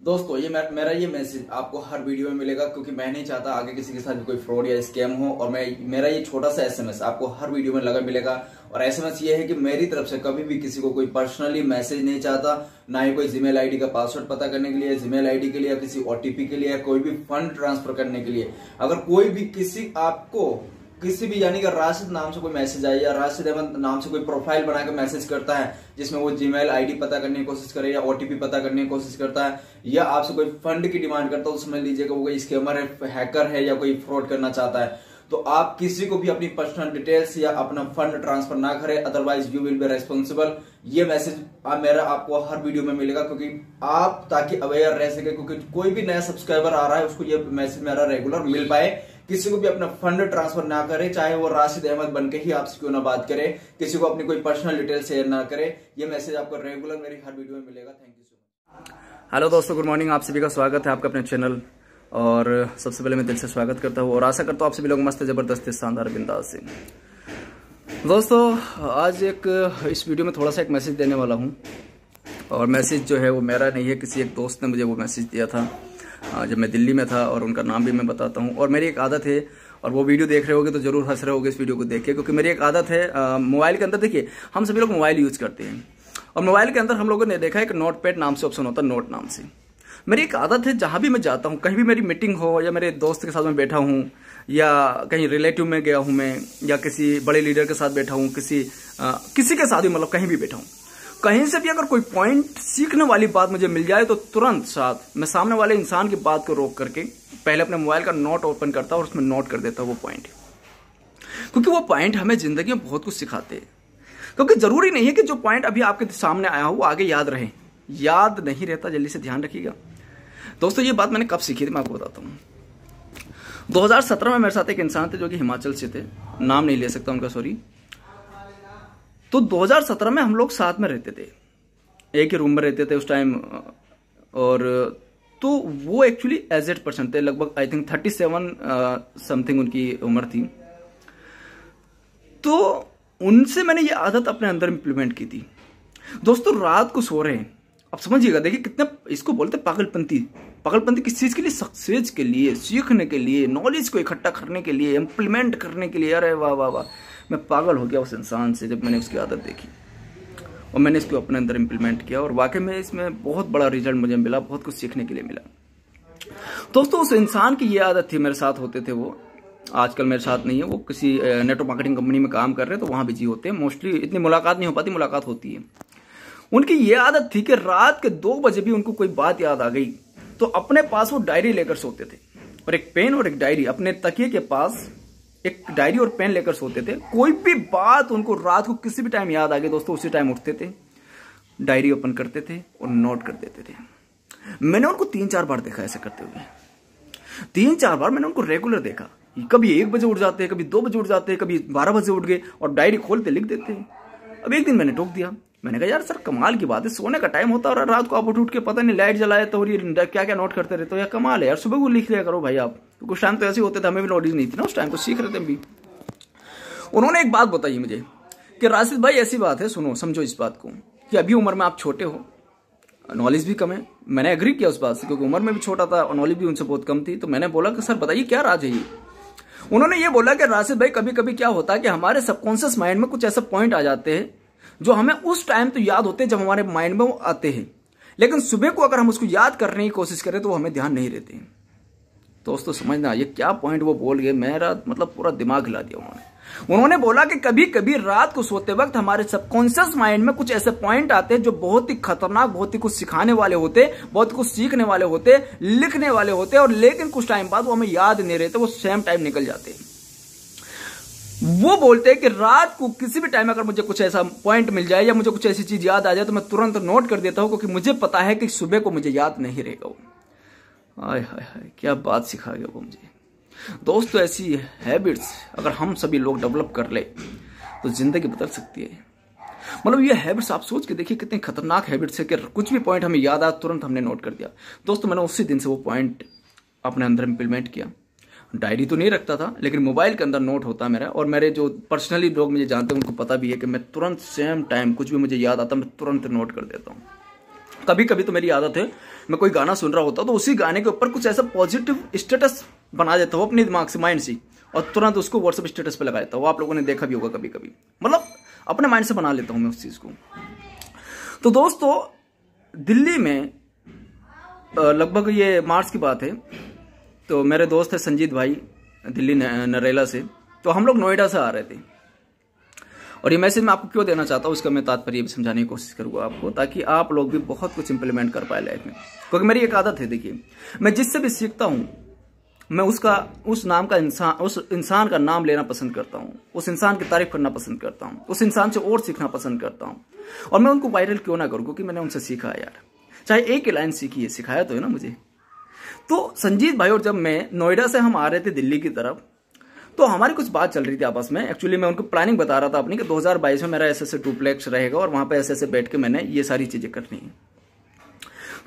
दोस्तों ये मेरा ये मैसेज आपको हर वीडियो में मिलेगा, क्योंकि मैं नहीं चाहता आगे किसी के साथ भी कोई फ्रॉड या स्कैम हो। और मेरा ये छोटा सा एसएमएस आपको हर वीडियो में मिलेगा। और एसएमएस ये है कि मेरी तरफ से कभी भी किसी को कोई पर्सनली मैसेज नहीं चाहता, ना ही कोई जीमेल आईडी का पासवर्ड पता करने के लिए, जीमेल आईडी के लिए, या किसी ओटीपी के लिए, या कोई भी फंड ट्रांसफर करने के लिए। अगर कोई भी किसी भी यानी कि राशिद नाम से कोई मैसेज आए या राशिद अहमद नाम से कोई प्रोफाइल बना के मैसेज करता है जिसमें वो जीमेल आईडी पता करने की कोशिश करे या ओटीपी पता करने की कोशिश करता है, या आपसे कोई फंड की डिमांड करता है, तो समझ लीजिएगा वो कोई स्कैमर है, हैकर है, या कोई फ्रॉड करना चाहता है। तो आप किसी को भी अपनी पर्सनल डिटेल्स या अपना फंड ट्रांसफर ना करें, otherwise you will be responsible. ये मैसेज मेरा आपको हर वीडियो में मिलेगा, क्योंकि आप ताकि अवेयर रह सके, क्योंकि कोई भी नया सब्सक्राइबर आ रहा है उसको ये मैसेज मेरा रेगुलर मिल पाए। किसी को भी अपना फंड ट्रांसफर ना करे, चाहे वो राशिद अहमद बनके ही आपसे क्यों ना बात करे, किसी को अपनी कोई पर्सनल डिटेल शेयर ना करे। ये मैसेज आपको रेगुलर मेरी हर वीडियो में मिलेगा। Thank you so much. Hello दोस्तों, गुड मॉर्निंग। आप सभी का स्वागत है आपका अपने चैनल। और सबसे पहले मैं दिल से स्वागत करता हूँ और आशा करता हूँ आप सभी लोग मस्त, जबरदस्त, शानदार, बिंदास से। दोस्तों आज इस वीडियो में थोड़ा सा एक मैसेज देने वाला हूँ, और मैसेज जो है वो मेरा नहीं है, किसी एक दोस्त ने मुझे वो मैसेज दिया था जब मैं दिल्ली में था, और उनका नाम भी मैं बताता हूँ। और मेरी एक आदत है, और वो वीडियो देख रहे होगे तो जरूर हंस रहे होगे इस वीडियो को देख के, क्योंकि मेरी एक आदत है मोबाइल के अंदर। देखिए, हम सभी लोग मोबाइल यूज करते हैं, और मोबाइल के अंदर हम लोगों ने देखा है कि नोट पैड नाम से ऑप्शन होता है, नोट नाम से। मेरी एक आदत है, जहां भी मैं जाता हूं, कहीं भी मेरी मीटिंग हो, या मेरे दोस्त के साथ मैं बैठा हूं, या कहीं रिलेटिव में गया हूं मैं, या किसी बड़े लीडर के साथ बैठा हूं, किसी के साथ भी, मतलब कहीं भी बैठा हूं, कहीं से भी अगर कोई पॉइंट सीखने वाली बात मुझे मिल जाए तो तुरंत साथ मैं सामने वाले इंसान की बात को रोक करके पहले अपने मोबाइल का नोट ओपन करता और उसमें नोट कर देता वो पॉइंट, क्योंकि वो पॉइंट हमें जिंदगी में बहुत कुछ सिखाते हैं। क्योंकि जरूरी नहीं है कि जो पॉइंट अभी आपके सामने आया हो वो आगे याद रहे, याद नहीं रहता, जल्दी से ध्यान रखिएगा। दोस्तों ये बात मैंने कब सीखी थी मैं आपको बताता हूँ। 2017 में मेरे साथ एक इंसान थे जो कि हिमाचल से थे, नाम नहीं ले सकता उनका, सॉरी। तो 2017 में हम लोग साथ में रहते थे, एक ही रूम में रहते थे उस टाइम। और तो वो एक्चुअली एजेड पर्सन थे, लगभग आई थिंक 37 समथिंग उनकी उम्र थी। तो उनसे मैंने ये आदत अपने अंदर इंप्लीमेंट की थी। दोस्तों रात को सो रहे हैं, अब समझिएगा, देखिए कितना इसको बोलते पागलपंती किस चीज के लिए? सक्सेस के लिए, सीखने के लिए, नॉलेज को इकट्ठा करने के लिए, इंप्लीमेंट करने के लिए। अरे वाह वाह वाह, मैं पागल हो गया उस इंसान से जब मैंने उसकी आदत देखी और मैंने इसको अपने अंदर इंप्लीमेंट किया, और वाकई में इसमें बहुत बड़ा रिजल्ट मुझे मिला, बहुत कुछ सीखने के लिए मिला। दोस्तों उस इंसान की ये आदत थी, मेरे साथ होते थे वो, आजकल मेरे साथ नहीं है, वो किसी नेटवर्क मार्केटिंग कंपनी में काम कर रहे हैं, तो वहां बिजी होते हैं, मोस्टली इतनी मुलाकात नहीं हो पाती, मुलाकात होती है। उनकी ये आदत थी कि रात के 2 बजे भी उनको कोई बात याद आ गई तो अपने पास वो डायरी लेकर सोते थे, और एक पेन और एक डायरी, अपने तकिए के पास एक डायरी और पेन लेकर सोते थे। कोई भी बात उनको रात को किसी भी टाइम याद आ गई दोस्तों, उसी टाइम उठते थे, डायरी ओपन करते थे और नोट कर देते थे। मैंने उनको 3-4 बार देखा ऐसे करते हुए, 3-4 बार मैंने उनको रेगुलर देखा। कभी 1 बजे उठ जाते, कभी 2 बजे उठ जाते, कभी 12 बजे उठ गए और डायरी खोलते लिख देते। अब एक दिन मैंने टोक दिया, मैंने कहा यार सर कमाल की बात है, सोने का टाइम होता है और रात को आप उठ के पता नहीं लाइट जलाए तो क्या क्या नोट करते रहते हो, यार कमाल है यार, सुबह को लिख लिया करो भाई आप। तो कुछ टाइम तो ऐसे होते थे, हमें भी नॉलेज नहीं थी ना उस टाइम, तो सीख रहे थे भी। उन्होंने एक बात बताई मुझे कि राशिद भाई ऐसी बात है, सुनो समझो इस बात को, कि अभी उम्र में आप छोटे हो, नॉलेज भी कम है। मैंने एग्री किया उस बात से, क्योंकि उम्र में भी छोटा था और नॉलेज भी उनसे बहुत कम थी। तो मैंने बोला कि सर बताइए क्या राज है ये। उन्होंने ये बोला कि राशिद भाई कभी कभी क्या होता है कि हमारे सबकॉन्शियस माइंड में कुछ ऐसे पॉइंट आ जाते हैं जो हमें उस टाइम तो याद होते हैं जब हमारे माइंड में वो आते हैं, लेकिन सुबह को अगर हम उसको याद करने की कोशिश करें तो वो हमें ध्यान नहीं रहते। दोस्तों समझना ये क्या पॉइंट वो बोल गए, मेरा मतलब पूरा दिमाग हिला दिया उन्होंने बोला कि कभी कभी रात को सोते वक्त हमारे सबकॉन्शियस माइंड में कुछ ऐसे पॉइंट आते हैं जो बहुत ही खतरनाक, बहुत ही कुछ सिखाने वाले होते, बहुत कुछ सीखने वाले होते, लिखने वाले होते, और लेकिन कुछ टाइम बाद वो हमें याद नहीं रहते, वो सेम टाइम निकल जाते। वो बोलते हैं कि रात को किसी भी टाइम अगर मुझे कुछ ऐसा पॉइंट मिल जाए या मुझे कुछ ऐसी चीज याद आ जाए तो मैं तुरंत नोट कर देता हूं, क्योंकि मुझे पता है कि सुबह को मुझे याद नहीं रहेगा वो। हाय हाय हाय, क्या बात सिखा गया वो मुझे। दोस्तों ऐसी हैबिट्स अगर हम सभी लोग डेवलप कर ले तो जिंदगी बदल सकती है। मतलब ये हैबिट्स आप सोच के देखिए कितनी खतरनाक हैबिट्स है कि कुछ भी पॉइंट हमें याद आया तुरंत हमने नोट कर दिया। दोस्तों मैंने उसी दिन से वो पॉइंट अपने अंदर इंप्लीमेंट किया। डायरी तो नहीं रखता था, लेकिन मोबाइल के अंदर नोट होता है मेरा, और मेरे जो पर्सनली लोग मुझे जानते हैं उनको पता भी है कि मैं तुरंत सेम टाइम कुछ भी मुझे याद आता मैं तुरंत नोट कर देता हूँ। कभी कभी तो मेरी आदत है, मैं कोई गाना सुन रहा होता तो उसी गाने के ऊपर कुछ ऐसा पॉजिटिव स्टेटस बना देता हूँ अपने दिमाग से, माइंड से, और तुरंत उसको व्हाट्सएप स्टेटस पे लगा देता हूँ। आप लोगों ने देखा भी होगा कभी कभी, मतलब अपने माइंड से बना लेता हूँ मैं उस चीज़ को। तो दोस्तों दिल्ली में लगभग ये मार्च की बात है, तो मेरे दोस्त है संजीत भाई दिल्ली नरेला से, तो हम लोग नोएडा से आ रहे थे। और ये मैसेज मैं आपको क्यों देना चाहता हूँ उसका मैं तात्पर्य भी समझाने की कोशिश करूँगा आपको, ताकि आप लोग भी बहुत कुछ इंप्लीमेंट कर पाए लाइफ में। क्योंकि मेरी एक आदत है, देखिए मैं जिससे भी सीखता हूँ मैं उस इंसान का नाम लेना पसंद करता हूँ, उस इंसान की तारीफ करना पसंद करता हूँ, उस इंसान से और सीखना पसंद करता हूँ। और मैं उनको वायरल क्यों ना करूँ, क्योंकि मैंने उनसे सीखा है यार, चाहे एक ही लाइन सीखी है, सिखाया तो है ना मुझे। तो संजीत भाई और जब मैं नोएडा से हम आ रहे थे दिल्ली की तरफ, तो हमारी कुछ बात चल रही थी आपस में। एक्चुअली मैं उनको प्लानिंग बता रहा था अपनी कि 2022 में मेरा ऐसे डुप्लेक्स रहेगा और वहां पे ऐसे बैठ के मैंने ये सारी चीजें करनी है।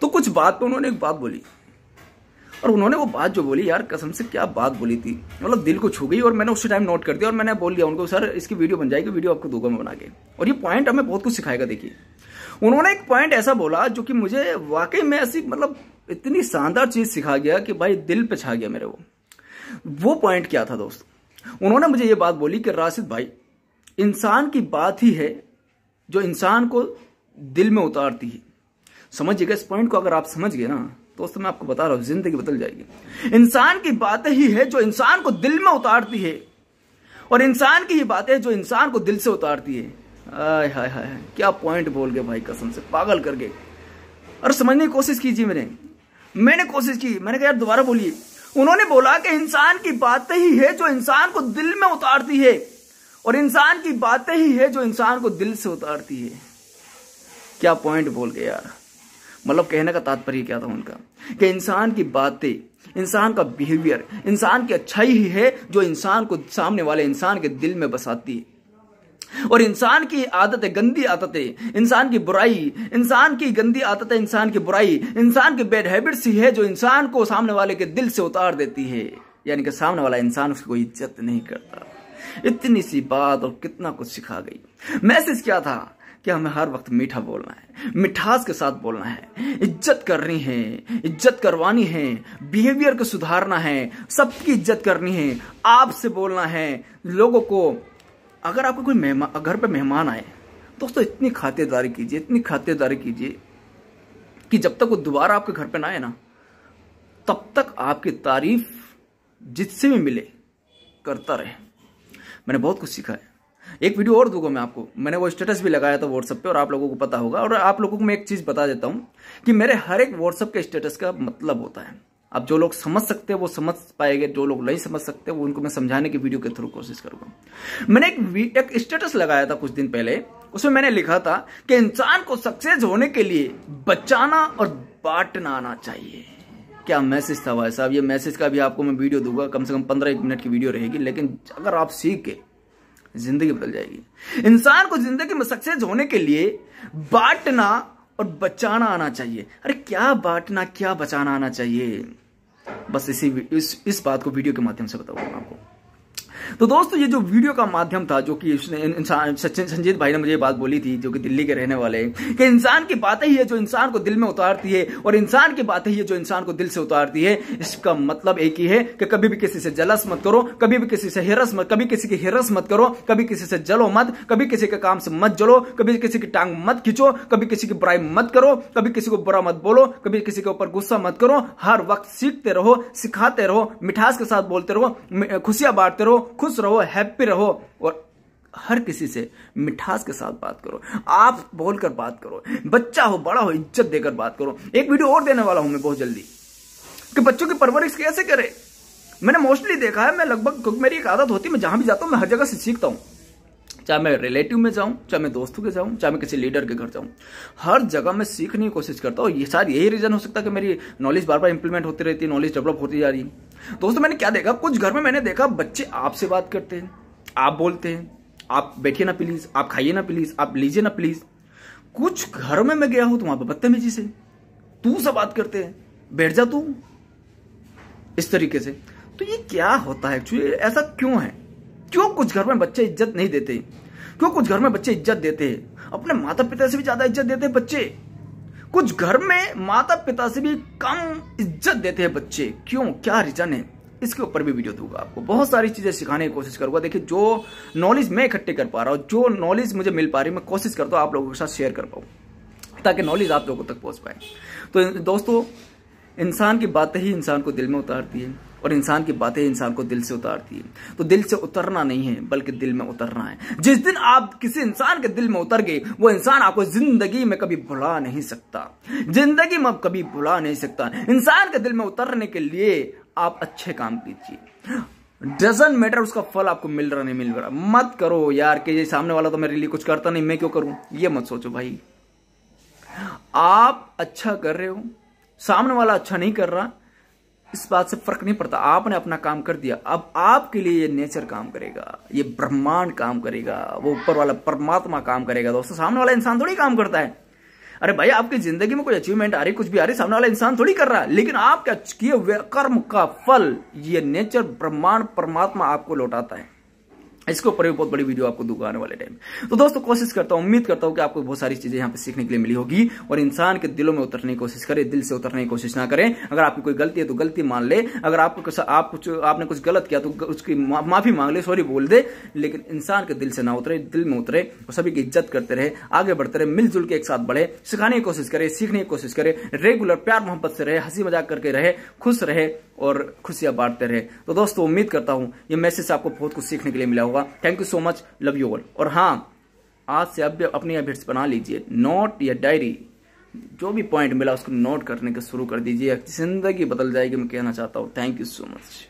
तो कुछ बात पे उन्होंने एक बात बोली, और उन्होंने वो बात जो बोली यार कसम से क्या बात बोली थी, मतलब दिल को छू गई। और मैंने उसी टाइम नोट कर दिया और मैंने बोल दिया उनको, सर इसकी वीडियो बन जाएगी, वीडियो आपको दूंगा मैं बना के, और ये पॉइंट हमें बहुत कुछ सिखाएगा। देखिए उन्होंने एक पॉइंट ऐसा बोला जो कि मुझे वाकई में ऐसी मतलब इतनी शानदार चीज सिखा गया कि भाई दिल पे छा गया मेरे। वो पॉइंट क्या था दोस्त, उन्होंने मुझे ये बात बोली कि राशिद भाई इंसान की बात ही है जो इंसान को दिल में उतारती है। समझिएगा इस पॉइंट को, अगर आप समझ गए ना दोस्तों, मैं आपको बता रहा हूं जिंदगी बदल जाएगी। इंसान की बातें ही है जो इंसान को दिल में उतारती है, और इंसान की ही बातें जो इंसान को दिल से उतारती है। हाय हाय हाय क्या पॉइंट बोल गए भाई, कसम से पागल कर गए। और समझने की कोशिश कीजिए, मैंने कोशिश की, मैंने कहा यार दोबारा बोलिए। उन्होंने बोला कि इंसान की बातें ही है जो इंसान को दिल में उतारती है, और इंसान की बातें ही है जो इंसान को दिल से उतारती है। क्या पॉइंट बोल गए यार, मतलब कहने का तात्पर्य क्या था उनका कि इंसान की बातें, इंसान का बिहेवियर, इंसान की अच्छाई ही है जो इंसान को सामने वाले इंसान के दिल में बसाती है, और इंसान की आदतें, गंदी आदतें, इंसान की बुराई, इंसान की गंदी आदतें, इंसान की बुराई, इंसान की बैड हैबिट्स ही है जो इंसान को सामने वाले के दिल से उतार देती है, यानी कि सामने वाला इंसान उसकी कोई इज्जत नहीं करता। इतनी सी बात और कितना कुछ सिखा गई। मैसेज क्या था कि हमें हर वक्त मीठा बोलना है, मिठास के साथ बोलना है, इज्जत करनी है, इज्जत करवानी है, बिहेवियर को सुधारना है, सबकी इज्जत करनी है, आपसे बोलना है लोगों को। अगर आपको कोई घर पे मेहमान आए दोस्तों, इतनी खातिरदारी कीजिए, इतनी खातिरदारी कीजिए कि जब तक वो दोबारा आपके घर पे ना आए ना, तब तक आपकी तारीफ जिससे भी मिले करता रहे। मैंने बहुत कुछ सीखा है। एक वीडियो और दूंगा मैं आपको, मैंने वो स्टेटस भी लगाया था व्हाट्सएप पे, और आप लोगों को पता होगा। और आप लोगों को मैं एक चीज बता देता हूं कि मेरे हर एक व्हाट्सएप के स्टेटस का मतलब होता है। अब जो लोग समझ सकते हैं वो समझ पाएंगे, जो लोग नहीं समझ सकते वो उनको मैं समझाने की वीडियो के थ्रू कोशिश करूंगा। मैंने एक स्टेटस लगाया था कुछ दिन पहले, उसमें मैंने लिखा था कि इंसान को सक्सेस होने के लिए बचाना और बांटना आना चाहिए। क्या मैसेज था भाई साहब। ये मैसेज का भी आपको मैं वीडियो दूंगा, कम से कम 15 मिनट की वीडियो रहेगी, लेकिन अगर आप सीख के जिंदगी बदल जाएगी। इंसान को जिंदगी में सक्सेस होने के लिए बांटना और बचाना आना चाहिए। अरे क्या बांटना क्या बचाना आना चाहिए, बस इस बात को वीडियो के माध्यम से बताऊंगा आपको। तो दोस्तों ये जो वीडियो का माध्यम था, जो कि संजीत भाई ने मुझे ये बात बोली थी, जो कि दिल्ली के रहने वाले, कि इंसान की बातें ही है जो इंसान को दिल में उतारती है, और इंसान की बातें ही है जो इंसान को दिल से उतारती है। इसका मतलब एक ही है कि कभी भी किसी से जलस मत करो, कभी भी किसी से हिरस मत, कभी किसी की हिरस मत करो, कभी किसी से जलो मत, कभी किसी के काम से मत जलो, कभी किसी की टांग मत खींचो, कभी किसी की बुराई मत करो, कभी किसी को बुरा मत बोलो, कभी किसी के ऊपर गुस्सा मत करो। हर वक्त सीखते रहो, सिखाते रहो, मिठास के साथ बोलते रहो, खुशियां बांटते रहो, खुश रहो, हैप्पी रहो, और हर किसी से मिठास के साथ बात करो। आप बोलकर बात करो, बच्चा हो बड़ा हो इज्जत देकर बात करो। एक वीडियो और देने वाला हूं मैं बहुत जल्दी कि बच्चों की परवरिश कैसे करें। मैंने मोस्टली देखा है, मैं लगभग, मेरी एक आदत होती है, मैं जहां भी जाता हूं मैं हर जगह से सीखता हूं, चाहे मैं रिलेटिव में जाऊं, चाहे मैं दोस्तों के जाऊं, चाहे मैं किसी लीडर के घर जाऊं, हर जगह मैं सीखने की कोशिश करता हूं। ये शायद यही रीजन हो सकता है कि मेरी नॉलेज बार बार इंप्लीमेंट होती रहती है, नॉलेज डेवलप होती जा रही है। दोस्तों मैंने क्या देखा, कुछ घर में मैंने देखा बच्चे आपसे बात करते हैं, आप बोलते हैं, आप बैठिए ना प्लीज, आप खाइए ना प्लीज, आप लीजिए ना प्लीज। कुछ घर में मैं गया हूं तो वहां पर बदतमीजी से तू से बात करते हैं, बैठ जा तू, इस तरीके से। तो ये क्या होता है एक्चुअली, ऐसा क्यों है? क्यों कुछ घर में बच्चे इज्जत नहीं देते? क्यों कुछ घर में बच्चे इज्जत देते हैं? अपने माता पिता से भी ज्यादा इज्जत देते हैं बच्चे। कुछ घर में माता पिता से भी कम इज्जत देते हैं बच्चे, क्यों, क्या रीजन है, इसके ऊपर भी वीडियो दूंगा आपको। बहुत सारी चीजें सिखाने की कोशिश करूंगा। देखिए, जो नॉलेज मैं इकट्ठे कर पा रहा हूँ, जो नॉलेज मुझे मिल पा रही है, मैं कोशिश करता हूँ आप लोगों के साथ शेयर कर पाऊँ, ताकि नॉलेज आप लोगों तक पहुंच पाए। तो दोस्तों, इंसान की बातें ही इंसान को दिल में उतारती है, और इंसान की बातें इंसान को दिल से उतारती है। तो दिल से उतरना नहीं है, बल्कि दिल में उतरना है। जिस दिन आप किसी इंसान के दिल में उतर गए, वो इंसान आपको जिंदगी में कभी भुला नहीं सकता, जिंदगी में कभी भुला नहीं सकता। इंसान के दिल में उतरने के लिए आप अच्छे काम कीजिए, डजंट मैटर उसका फल आपको मिल रहा नहीं मिल रहा। मत करो यार कि ये सामने वाला तो मेरे लिए कुछ करता नहीं, मैं क्यों करूं, ये मत सोचो भाई। आप अच्छा कर रहे हो, सामने वाला अच्छा नहीं कर रहा, इस बात से फर्क नहीं पड़ता। आपने अपना काम कर दिया, अब आपके लिए ये नेचर काम करेगा, ये ब्रह्मांड काम करेगा, वो ऊपर वाला परमात्मा काम करेगा। दोस्तों, सामने वाला इंसान थोड़ी काम करता है। अरे भाई, आपकी जिंदगी में कोई अचीवमेंट आ रही, कुछ भी आ रही, सामने वाला इंसान थोड़ी कर रहा है, लेकिन आप क्या किए हुए कर्म का फल ये नेचर, ब्रह्मांड, परमात्मा आपको लौटाता है। इसके ऊपर भी बहुत बड़ी वीडियो आपको दूंगा आने वाले टाइम। तो दोस्तों, कोशिश करता हूं, उम्मीद करता हूं कि आपको बहुत सारी चीजें यहाँ पे सीखने के लिए मिली होगी, और इंसान के दिलों में उतरने की कोशिश करें, दिल से उतरने की कोशिश ना करें। अगर आपकी कोई गलती है तो गलती मान ले, अगर आपने कुछ गलत किया तो उसकी माफी मांग ले, सॉरी बोल दे, लेकिन इंसान के दिल से ना उतरे, दिल में उतरे, और सभी की इज्जत करते रहे, आगे बढ़ते रहे, मिलजुल के एक साथ बढ़े, सिखाने की कोशिश करे, सीखने की कोशिश करे, रेगुलर प्यार मोहब्बत से रहे, हंसी मजाक करके रहे, खुश रहे और खुशियां बांटते रहे। तो दोस्तों, उम्मीद करता हूं ये मैसेज आपको बहुत कुछ सीखने के लिए मिला होगा। Thank you so much, love you all. और हाँ, आज से अब अपनी हैबिट्स बना लीजिए, नोट या डायरी, जो भी पॉइंट मिला उसको नोट करने का शुरू कर दीजिए, जिंदगी बदल जाएगी, मैं कहना चाहता हूं। Thank you so much.